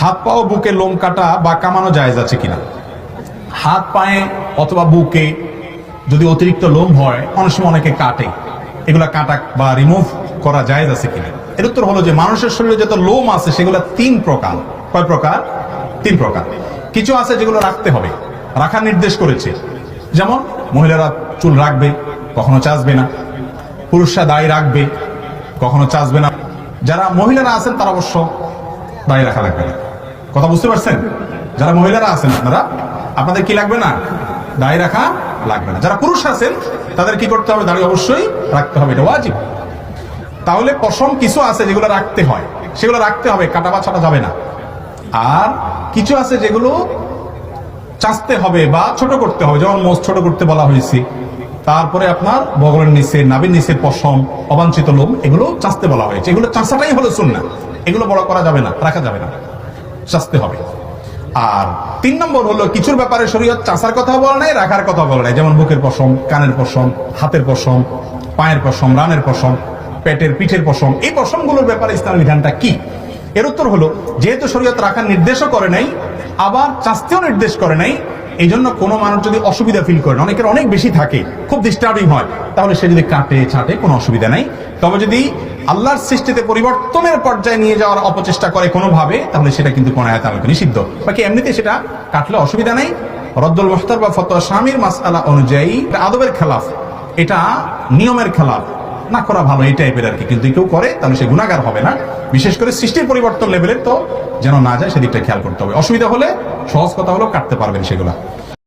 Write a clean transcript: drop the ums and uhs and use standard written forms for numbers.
হাত পা ও বুকে লোম কাটা বা কামানো জায়েজ আছে কিনা? হাত পায়ে অথবা বুকে যদি অতিরিক্ত লোম হয়, অনেক সময় অনেকে কাটে, এগুলা কাটা বা রিমুভ করা জায়েজ আছে কিনা? এর উত্তর হলো যে মানুষের শরীরে যত লোম আছে সেগুলো 3 প্রকার। কয় প্রকার? 3 প্রকার। কিছু আছে যেগুলো রাখতে হবে, রাখার নির্দেশ করেছে। যেমন মহিলারা চুল রাখবে, কখনো চাচবে না। পুরুষরা দাড়ি রাখবে, কখনো চাচবে না। যারা মহিলারা আছেন তারা অবশ্য দাড়ি রাখা লাগবে না। কথা বুঝতে পারছেন? যারা মহিলারা আছেন আপনাদের কি লাগবে না? দাড়ি রাখা লাগবে না। যারা পুরুষ আছেন তাদের কি করতে হবে? দাড়ি অবশ্যই রাখতে হবে, এটা ওয়াজিব। তাহলে পশম কিছু আছে যেগুলো রাখতে হয়, সেগুলো রাখতে হবে, কাটা বা ছাটা যাবে না। আর কিছু আছে যেগুলো চাচতে হবে বা ছোট করতে হবে, যেমন মোজ ছোট করতে বলা হয়েছে। তারপরে আপনার বগলের নিচে, নাভির নিচে পশম, অবাঞ্ছিত লোম, এগুলো চাচতে বলা হয়েছে। এগুলো চাচাটাই হলো সুন্নাহ। এগুলো বড় করা যাবে না, রাখা যাবে না, চাচতে হবে। আর 3 নম্বর হলো কিছুর ব্যাপারে শরীয়ত চাচার কথা বলা নাই, রাখার কথা বলা নাই। যেমন বুকের পশম, কানের পশম, হাতের পশম, পায়ের পশম, রানের পশম, পেটের পিঠের পশম। এই পশমগুলোর ব্যাপারে ইসলামের বিধানটা কি? এর উত্তর হলো, যেহেতু শরীয়ত রাখার নির্দেশও করে নাই, আবার চাচতেও নির্দেশ করে নাই, এই জন্য কোনো মানুষ যদি অসুবিধা ফিল করেন, অনেকের অনেক বেশি থাকে, খুব ডিস্টার্বিং হয়, তাহলে সে যদি কাটে ছাটে কোনো অসুবিধা নাই। তবে যদি আল্লাহর সৃষ্টিতে পরিবর্তনের পর্যায়ে নিয়ে যাওয়ার অপচেষ্টা করে কোনোভাবে, তাহলে সেটা কিন্তু কোন আয়াত আলোকে নিষিদ্ধ। বাকি এমনিতে সেটা কাটলে অসুবিধা নাই। রদ্দুল মুখতার বা ফতোয়া স্বামীর মাসআলা অনুযায়ী আদবের খেলাফ, এটা নিয়মের খেলাফ, না করা ভালো এই টাইপের আর কি। কিন্তু কেউ করে তাহলে সে গুনাহগার হবে না। বিশেষ করে সৃষ্টির পরিবর্তন লেভেলের তো যেন না যায়, সেদিকটা খেয়াল করতে হবে। অসুবিধা হলে সহজ কথা হলো কাটতে পারবেন সেগুলা।